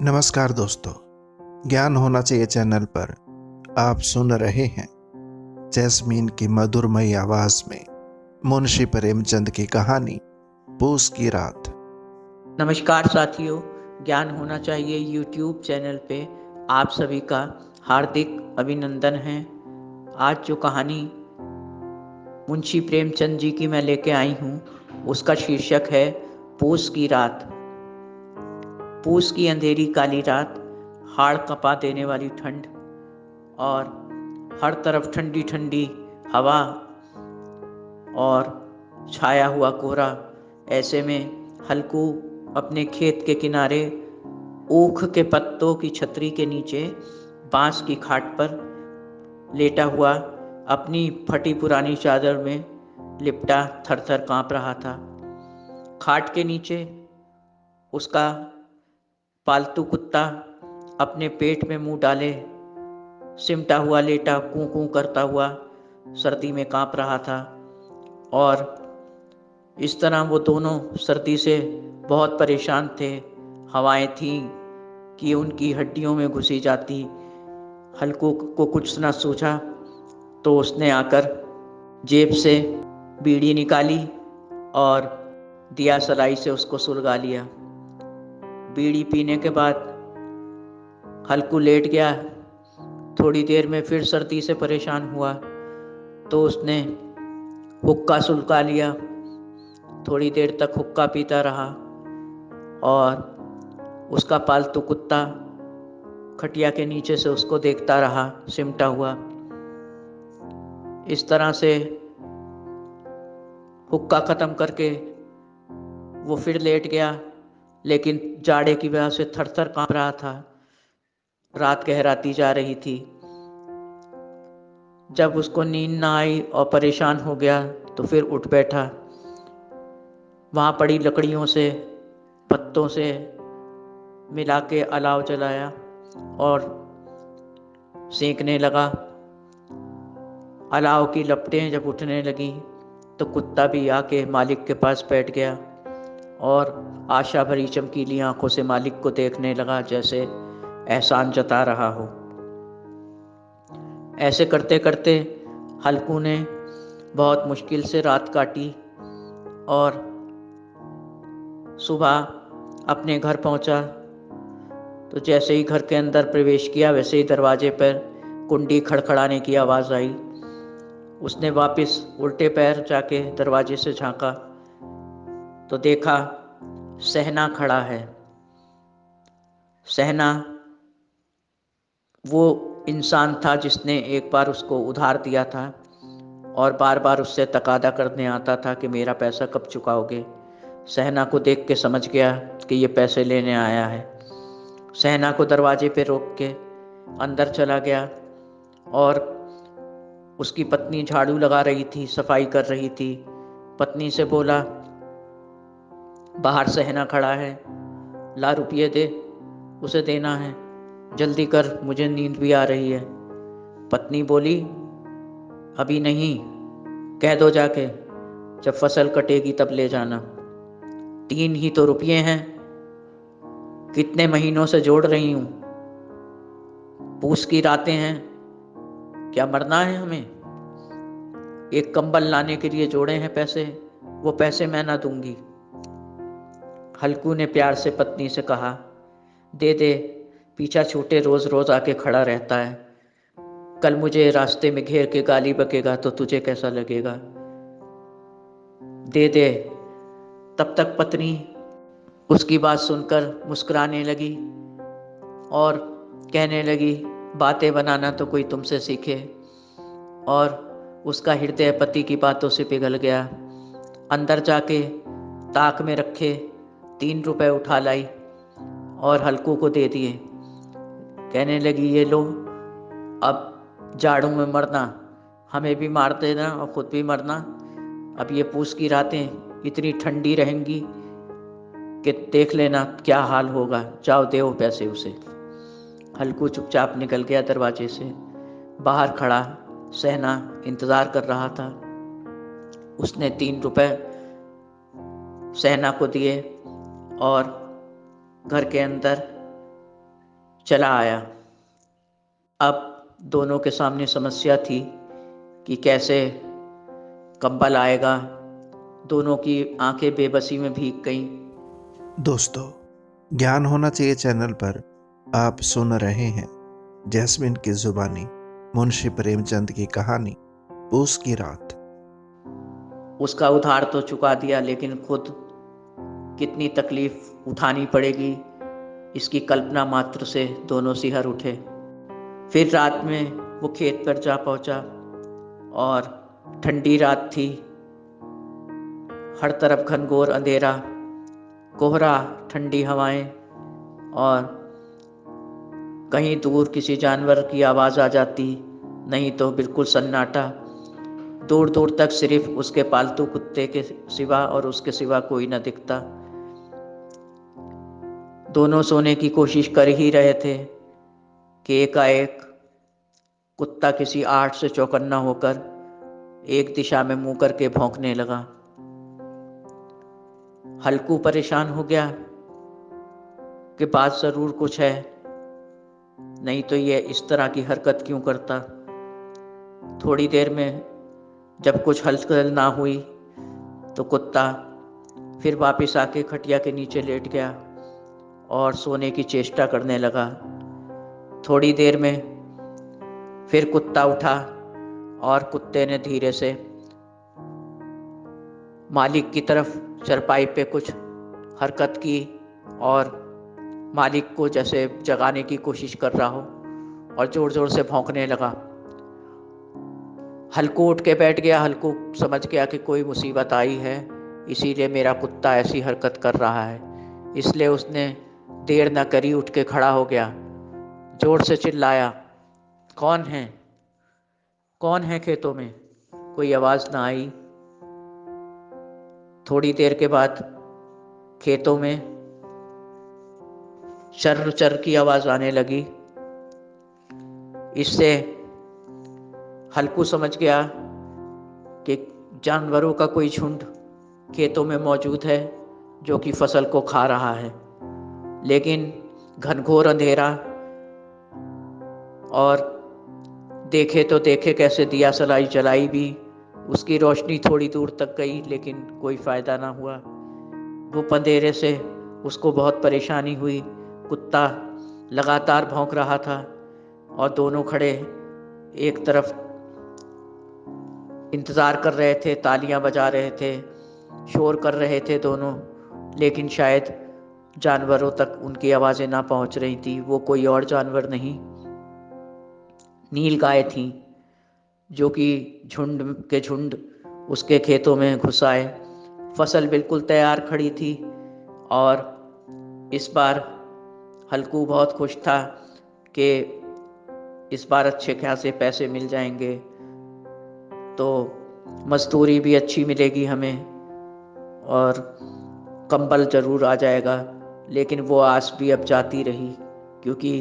नमस्कार दोस्तों, ज्ञान होना चाहिए चैनल पर आप सुन रहे हैं जैस्मीन की मधुरमयी आवाज में मुंशी प्रेमचंद की कहानी पूस की रात। नमस्कार साथियों, ज्ञान होना चाहिए यूट्यूब चैनल पे आप सभी का हार्दिक अभिनंदन है। आज जो कहानी मुंशी प्रेमचंद जी की मैं लेके आई हूँ उसका शीर्षक है पूस की रात। पूस की अंधेरी काली रात, हाड़ कपा देने वाली ठंड और हर तरफ ठंडी ठंडी हवा और छाया हुआ कोहरा। ऐसे में हल्कू अपने खेत के किनारे ऊख के पत्तों की छतरी के नीचे बांस की खाट पर लेटा हुआ अपनी फटी पुरानी चादर में लिपटा थर थर कांप रहा था। खाट के नीचे उसका पालतू कुत्ता अपने पेट में मुंह डाले सिमटा हुआ लेटा कूं कूं करता हुआ सर्दी में कांप रहा था। और इस तरह वो दोनों सर्दी से बहुत परेशान थे। हवाएं थीं कि उनकी हड्डियों में घुसी जाती। हल्कू को कुछ न सूझा तो उसने आकर जेब से बीड़ी निकाली और दिया सलाई से उसको सुलगा लिया। बीड़ी पीने के बाद हल्कू लेट गया। थोड़ी देर में फिर सर्दी से परेशान हुआ तो उसने हुक्का सुलगा लिया। थोड़ी देर तक हुक्का पीता रहा और उसका पालतू कुत्ता खटिया के नीचे से उसको देखता रहा सिमटा हुआ। इस तरह से हुक्का खत्म करके वो फिर लेट गया, लेकिन जाड़े की वजह से थर थर कांप रहा था। रात गहराती जा रही थी। जब उसको नींद ना आई और परेशान हो गया तो फिर उठ बैठा। वहाँ पड़ी लकड़ियों से पत्तों से मिला के अलाव जलाया और सेंकने लगा। अलाव की लपटें जब उठने लगी तो कुत्ता भी आके मालिक के पास बैठ गया और आशा भरी चमकीली आंखों से मालिक को देखने लगा, जैसे एहसान जता रहा हो। ऐसे करते करते हल्कू ने बहुत मुश्किल से रात काटी और सुबह अपने घर पहुंचा। तो जैसे ही घर के अंदर प्रवेश किया वैसे ही दरवाजे पर कुंडी खड़खड़ाने की आवाज़ आई। उसने वापस उल्टे पैर जाके दरवाजे से झांका तो देखा सहना खड़ा है। सहना वो इंसान था जिसने एक बार उसको उधार दिया था और बार बार उससे तकादा करने आता था कि मेरा पैसा कब चुकाओगे। सहना को देख के समझ गया कि ये पैसे लेने आया है। सहना को दरवाजे पे रोक के अंदर चला गया और उसकी पत्नी झाड़ू लगा रही थी, सफाई कर रही थी। पत्नी से बोला, बाहर सहना खड़ा है, ला रुपये दे, उसे देना है, जल्दी कर, मुझे नींद भी आ रही है। पत्नी बोली, अभी नहीं, कह दो जाके, जब फसल कटेगी तब ले जाना। 3 ही तो रुपये हैं, कितने महीनों से जोड़ रही हूं। पूस की रातें हैं, क्या मरना है हमें? एक कंबल लाने के लिए जोड़े हैं पैसे, वो पैसे मैं ना दूंगी। हल्कू ने प्यार से पत्नी से कहा, दे दे, पीछा छूटे रोज रोज आके खड़ा रहता है। कल मुझे रास्ते में घेर के गाली बकेगा तो तुझे कैसा लगेगा? दे दे। तब तक पत्नी उसकी बात सुनकर मुस्कुराने लगी और कहने लगी, बातें बनाना तो कोई तुमसे सीखे। और उसका हृदय पति की बातों से पिघल गया। अंदर जाके ताक में रखे 3 रुपए उठा लाई और हल्कू को दे दिए। कहने लगी, ये लो, अब झाड़ू में मरना, हमें भी मार देना और खुद भी मरना। अब ये पूस की रातें इतनी ठंडी रहेंगी कि देख लेना क्या हाल होगा। जाओ दे पैसे उसे। हल्कू चुपचाप निकल गया दरवाजे से। बाहर खड़ा सहना इंतजार कर रहा था। उसने 3 रुपए सहना को दिए और घर के अंदर चला आया। अब दोनों के सामने समस्या थी कि कैसे कंबल आएगा। दोनों की आंखें बेबसी में भीग गईं। दोस्तों, ज्ञान होना चाहिए चैनल पर आप सुन रहे हैं जैस्मिन की जुबानी मुंशी प्रेमचंद की कहानी पूस की रात। उसका उधार तो चुका दिया, लेकिन खुद कितनी तकलीफ उठानी पड़ेगी, इसकी कल्पना मात्र से दोनों सिहर उठे। फिर रात में वो खेत पर जा पहुंचा और ठंडी रात थी। हर तरफ घनघोर अंधेरा, कोहरा, ठंडी हवाएं और कहीं दूर किसी जानवर की आवाज़ आ जाती, नहीं तो बिल्कुल सन्नाटा। दूर दूर तक सिर्फ उसके पालतू कुत्ते के सिवा और उसके सिवा कोई न दिखता। दोनों सोने की कोशिश कर ही रहे थे कि एकाएक कुत्ता किसी आहट से चौकन्ना होकर एक दिशा में मुंह करके भौंकने लगा। हल्कू परेशान हो गया कि बात जरूर कुछ है, नहीं तो ये इस तरह की हरकत क्यों करता। थोड़ी देर में जब कुछ हलचल ना हुई तो कुत्ता फिर वापस आके खटिया के नीचे लेट गया और सोने की चेष्टा करने लगा। थोड़ी देर में फिर कुत्ता उठा और कुत्ते ने धीरे से मालिक की तरफ चारपाई पे कुछ हरकत की और मालिक को जैसे जगाने की कोशिश कर रहा हो और जोर जोर से भौंकने लगा। हल्कू उठ के बैठ गया। हल्कू समझ गया कि कोई मुसीबत आई है, इसीलिए मेरा कुत्ता ऐसी हरकत कर रहा है। इसलिए उसने देर न करी, उठ के खड़ा हो गया, जोर से चिल्लाया, कौन है? कौन है खेतों में? कोई आवाज ना आई। थोड़ी देर के बाद खेतों में चर चर की आवाज आने लगी। इससे हल्कू समझ गया कि जानवरों का कोई झुंड खेतों में मौजूद है जो कि फसल को खा रहा है। लेकिन घनघोर अंधेरा और देखे तो देखे कैसे, दिया सलाई जलाई भी, उसकी रोशनी थोड़ी दूर तक गई लेकिन कोई फायदा ना हुआ। वो अंधेरे से उसको बहुत परेशानी हुई। कुत्ता लगातार भौंक रहा था और दोनों खड़े एक तरफ इंतज़ार कर रहे थे, तालियां बजा रहे थे, शोर कर रहे थे दोनों, लेकिन शायद जानवरों तक उनकी आवाज़ें ना पहुंच रही थी। वो कोई और जानवर नहीं, नील गाय थी जो कि झुंड के झुंड उसके खेतों में घुस आए। फसल बिल्कुल तैयार खड़ी थी और इस बार हल्कू बहुत खुश था कि इस बार अच्छे खासे पैसे मिल जाएंगे, तो मजदूरी भी अच्छी मिलेगी हमें और कंबल ज़रूर आ जाएगा। लेकिन वो आस भी अब जाती रही, क्योंकि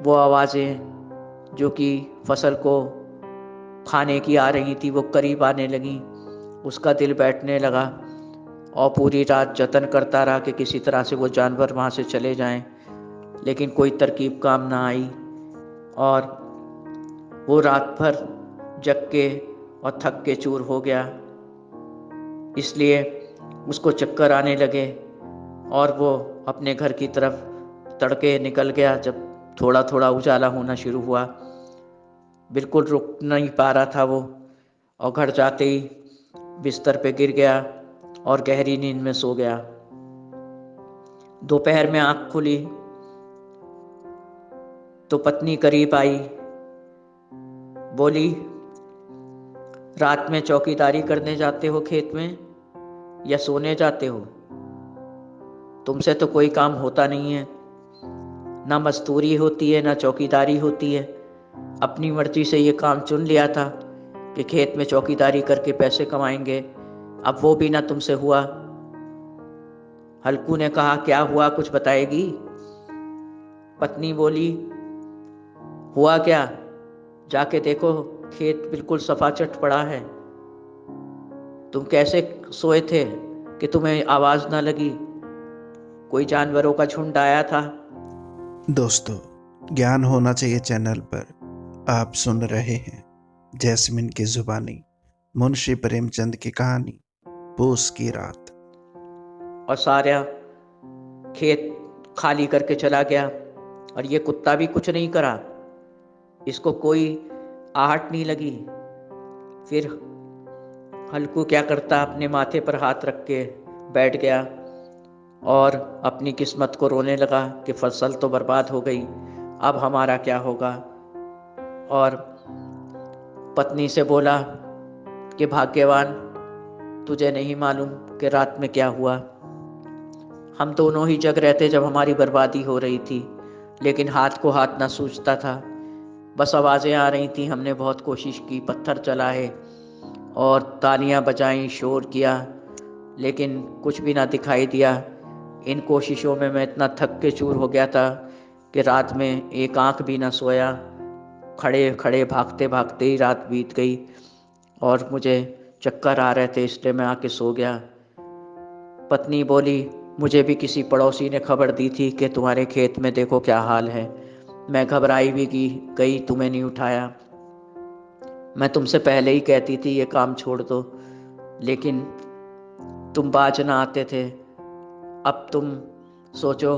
वो आवाज़ें जो कि फसल को खाने की आ रही थी वो करीब आने लगी। उसका दिल बैठने लगा और पूरी रात जतन करता रहा कि किसी तरह से वो जानवर वहाँ से चले जाएं, लेकिन कोई तरकीब काम ना आई और वो रात भर जग के और थक के चूर हो गया। इसलिए उसको चक्कर आने लगे और वो अपने घर की तरफ तड़के निकल गया। जब थोड़ा थोड़ा उजाला होना शुरू हुआ, बिल्कुल रुक नहीं पा रहा था वो, और घर जाते ही बिस्तर पे गिर गया और गहरी नींद में सो गया। दोपहर में आंख खुली तो पत्नी करीब आई, बोली, रात में चौकीदारी करने जाते हो खेत में या सोने जाते हो? तुमसे तो कोई काम होता नहीं है, ना मजदूरी होती है ना चौकीदारी होती है। अपनी मर्जी से ये काम चुन लिया था कि खेत में चौकीदारी करके पैसे कमाएंगे, अब वो भी ना तुमसे हुआ। हल्कू ने कहा, क्या हुआ, कुछ बताएगी? पत्नी बोली, हुआ क्या? जाके देखो, खेत बिल्कुल सफाचट पड़ा है। तुम कैसे सोए थे कि तुम्हें आवाज ना लगी? कोई जानवरों का झुंड आया था दोस्तों, ज्ञान होना चाहिए चैनल पर आप सुन रहे हैं जैस्मिन की जुबानी मुंशी प्रेमचंद की कहानी पूस की रात। और सारा खेत खाली करके चला गया और ये कुत्ता भी कुछ नहीं करा। इसको कोई आहट नहीं लगी। फिर हल्कू क्या करता, अपने माथे पर हाथ रख के बैठ गया और अपनी किस्मत को रोने लगा कि फसल तो बर्बाद हो गई, अब हमारा क्या होगा। और पत्नी से बोला कि भाग्यवान, तुझे नहीं मालूम कि रात में क्या हुआ। हम दोनों ही जग रहे थे जब हमारी बर्बादी हो रही थी, लेकिन हाथ को हाथ ना सूझता था। बस आवाज़ें आ रही थी, हमने बहुत कोशिश की, पत्थर चलाए और तालियां बजाईं, शोर किया, लेकिन कुछ भी ना दिखाई दिया। इन कोशिशों में मैं इतना थक के चूर हो गया था कि रात में एक आंख भी ना सोया। खड़े खड़े भागते भागते ही रात बीत गई और मुझे चक्कर आ रहे थे, इसलिए मैं आके सो गया। पत्नी बोली, मुझे भी किसी पड़ोसी ने खबर दी थी कि तुम्हारे खेत में देखो क्या हाल है। मैं घबराई भी गई, तुम्हें नहीं उठाया। मैं तुमसे पहले ही कहती थी ये काम छोड़ दो, लेकिन तुम बाज ना आते थे। अब तुम सोचो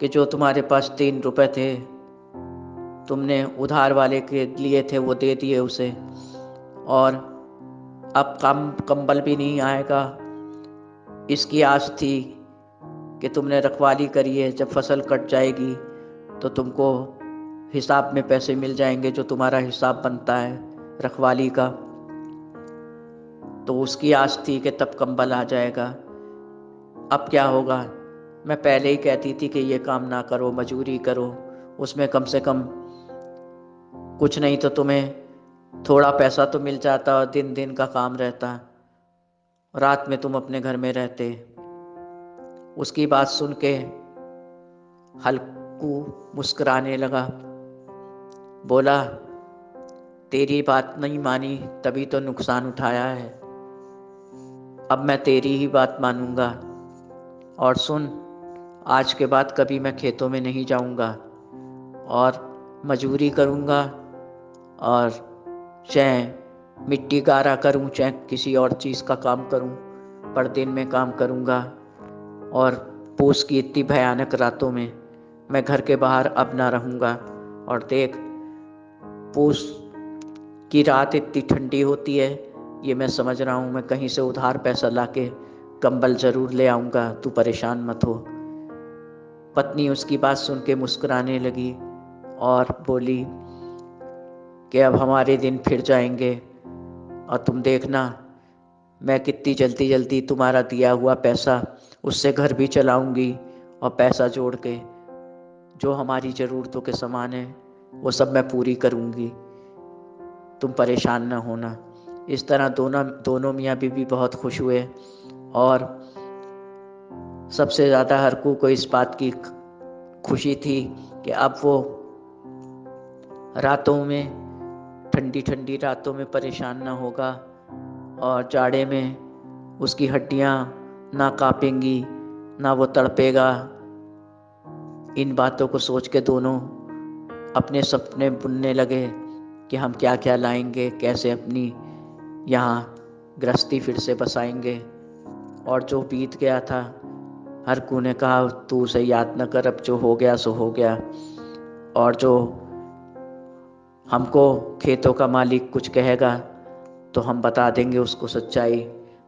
कि जो तुम्हारे पास 3 रुपए थे, तुमने उधार वाले के लिए थे, वो दे दिए उसे, और अब कंबल भी नहीं आएगा। इसकी आस थी कि तुमने रखवाली करी है, जब फसल कट जाएगी तो तुमको हिसाब में पैसे मिल जाएंगे, जो तुम्हारा हिसाब बनता है रखवाली का। तो उसकी आस थी कि तब कंबल आ जाएगा। अब क्या होगा। मैं पहले ही कहती थी कि ये काम ना करो, मजूरी करो, उसमें कम से कम कुछ नहीं तो तुम्हें थोड़ा पैसा तो मिल जाता और दिन दिन का काम रहता, रात में तुम अपने घर में रहते। उसकी बात सुन के हल्कू मुस्कुराने लगा। बोला, तेरी बात नहीं मानी तभी तो नुकसान उठाया है, अब मैं तेरी ही बात मानूंगा। और सुन, आज के बाद कभी मैं खेतों में नहीं जाऊंगा और मजूरी करूंगा, और चाहे मिट्टी गारा करूं, चाहे किसी और चीज़ का काम करूं, पर दिन में काम करूंगा। और पूस की इतनी भयानक रातों में मैं घर के बाहर अब ना रहूंगा। और देख, पूस की रात इतनी ठंडी होती है, ये मैं समझ रहा हूँ। मैं कहीं से उधार पैसा लाके कंबल जरूर ले आऊँगा, तू परेशान मत हो। पत्नी उसकी बात सुन के मुस्कुराने लगी और बोली कि अब हमारे दिन फिर जाएंगे, और तुम देखना, मैं कितनी जल्दी जल्दी तुम्हारा दिया हुआ पैसा, उससे घर भी चलाऊंगी, और पैसा जोड़ के जो हमारी ज़रूरतों के सामान है वो सब मैं पूरी करूंगी, तुम परेशान न होना। इस तरह दोनों दोनों मियाँ बीवी बहुत खुश हुए। और सबसे ज़्यादा हरकू को इस बात की खुशी थी कि अब वो रातों में, ठंडी ठंडी रातों में परेशान ना होगा, और जाड़े में उसकी हड्डियाँ ना कांपेंगी, ना वो तड़पेगा। इन बातों को सोच के दोनों अपने सपने बुनने लगे कि हम क्या क्या लाएंगे, कैसे अपनी यहाँ गृहस्थी फिर से बसाएंगे। और जो बीत गया था, हरकू ने कहा, तू उसे याद न कर, अब जो हो गया सो हो गया। और जो हमको खेतों का मालिक कुछ कहेगा तो हम बता देंगे उसको सच्चाई,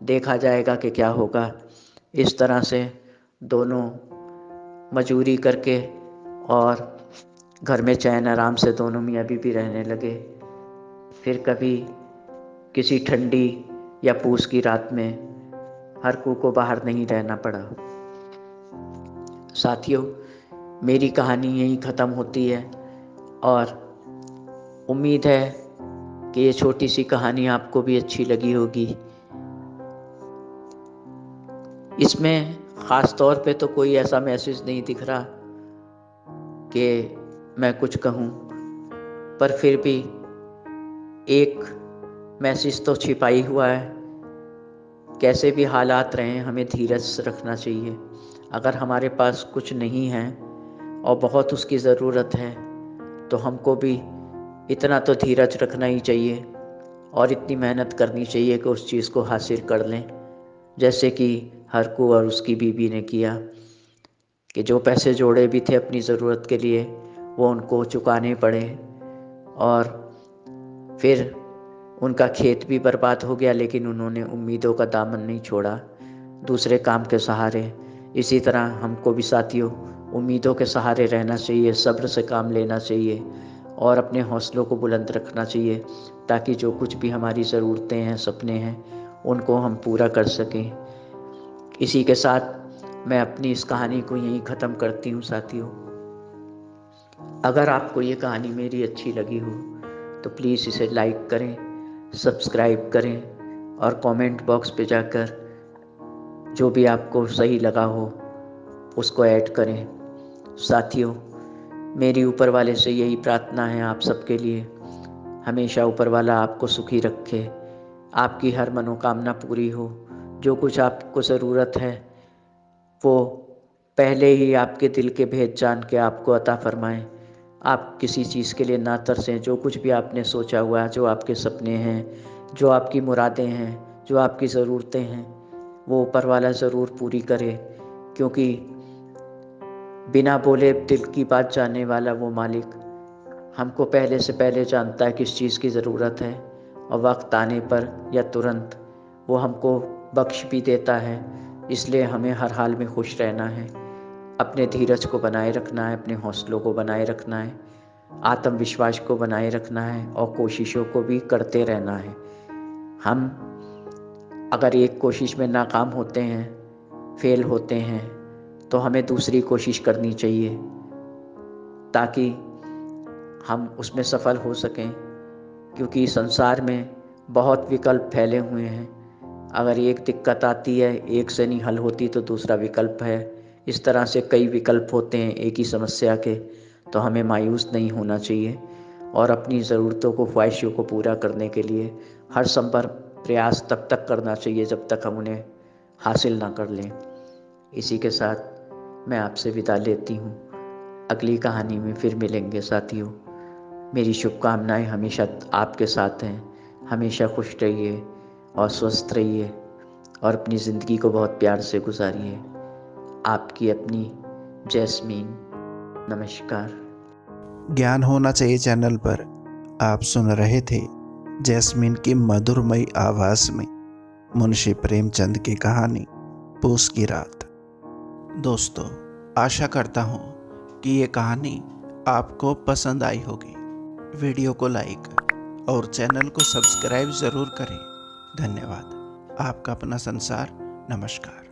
देखा जाएगा कि क्या होगा। इस तरह से दोनों मजूरी करके और घर में चैन आराम से दोनों मियाँ बीवी रहने लगे। फिर कभी किसी ठंडी या पूस की रात में हरकू को बाहर नहीं रहना पड़ा। साथियों, मेरी कहानी यहीं ख़त्म होती है, और उम्मीद है कि ये छोटी सी कहानी आपको भी अच्छी लगी होगी। इसमें ख़ास तौर पे तो कोई ऐसा मैसेज नहीं दिख रहा कि मैं कुछ कहूँ, पर फिर भी एक मैसेज तो छिपा ही हुआ है। कैसे भी हालात रहें, हमें धीरज रखना चाहिए। अगर हमारे पास कुछ नहीं है और बहुत उसकी ज़रूरत है, तो हमको भी इतना तो धीरज रखना ही चाहिए और इतनी मेहनत करनी चाहिए कि उस चीज़ को हासिल कर लें। जैसे कि हरकू और उसकी बीवी ने किया कि जो पैसे जोड़े भी थे अपनी ज़रूरत के लिए वो उनको चुकाने पड़े, और फिर उनका खेत भी बर्बाद हो गया, लेकिन उन्होंने उम्मीदों का दामन नहीं छोड़ा, दूसरे काम के सहारे। इसी तरह हमको भी साथियों उम्मीदों के सहारे रहना चाहिए, सब्र से काम लेना चाहिए और अपने हौसलों को बुलंद रखना चाहिए, ताकि जो कुछ भी हमारी ज़रूरतें हैं, सपने हैं, उनको हम पूरा कर सकें। इसी के साथ मैं अपनी इस कहानी को यहीं ख़त्म करती हूँ साथियों। अगर आपको ये कहानी मेरी अच्छी लगी हो तो प्लीज़ इसे लाइक करें, सब्सक्राइब करें और कमेंट बॉक्स पे जाकर जो भी आपको सही लगा हो उसको ऐड करें। साथियों, मेरी ऊपर वाले से यही प्रार्थना है आप सबके लिए, हमेशा ऊपर वाला आपको सुखी रखे, आपकी हर मनोकामना पूरी हो, जो कुछ आपको ज़रूरत है वो पहले ही आपके दिल के भेद जान के आपको अता फरमाएं। आप किसी चीज़ के लिए ना तरसें, जो कुछ भी आपने सोचा हुआ है, जो आपके सपने हैं, जो आपकी मुरादें हैं, जो आपकी ज़रूरतें हैं, वो ऊपर वाला ज़रूर पूरी करे, क्योंकि बिना बोले दिल की बात जानने वाला वो मालिक हमको पहले से पहले जानता है किस चीज़ की ज़रूरत है, और वक्त आने पर या तुरंत वो हमको बख्श भी देता है। इसलिए हमें हर हाल में खुश रहना है, अपने धीरज को बनाए रखना है, अपने हौसलों को बनाए रखना है, आत्मविश्वास को बनाए रखना है और कोशिशों को भी करते रहना है। हम अगर एक कोशिश में नाकाम होते हैं, फेल होते हैं, तो हमें दूसरी कोशिश करनी चाहिए ताकि हम उसमें सफल हो सकें, क्योंकि संसार में बहुत विकल्प फैले हुए हैं। अगर एक दिक्कत आती है, एक से नहीं हल होती तो दूसरा विकल्प है। इस तरह से कई विकल्प होते हैं एक ही समस्या के, तो हमें मायूस नहीं होना चाहिए और अपनी ज़रूरतों को, ख्वाहिशों को पूरा करने के लिए हर संभव प्रयास तब तक करना चाहिए जब तक हम उन्हें हासिल ना कर लें। इसी के साथ मैं आपसे विदा लेती हूँ। अगली कहानी में फिर मिलेंगे साथियों। मेरी शुभकामनाएं हमेशा आपके साथ हैं। हमेशा खुश रहिए और स्वस्थ रहिए और अपनी ज़िंदगी को बहुत प्यार से गुजारिए। आपकी अपनी जैस्मीन। नमस्कार। ज्ञान होना चाहिए चैनल पर आप सुन रहे थे जैस्मीन की मधुरमयी आवाज़ में मुंशी प्रेमचंद की कहानी पूस की रात। दोस्तों, आशा करता हूँ कि ये कहानी आपको पसंद आई होगी। वीडियो को लाइक और चैनल को सब्सक्राइब ज़रूर करें। धन्यवाद। आपका अपना संसार। नमस्कार।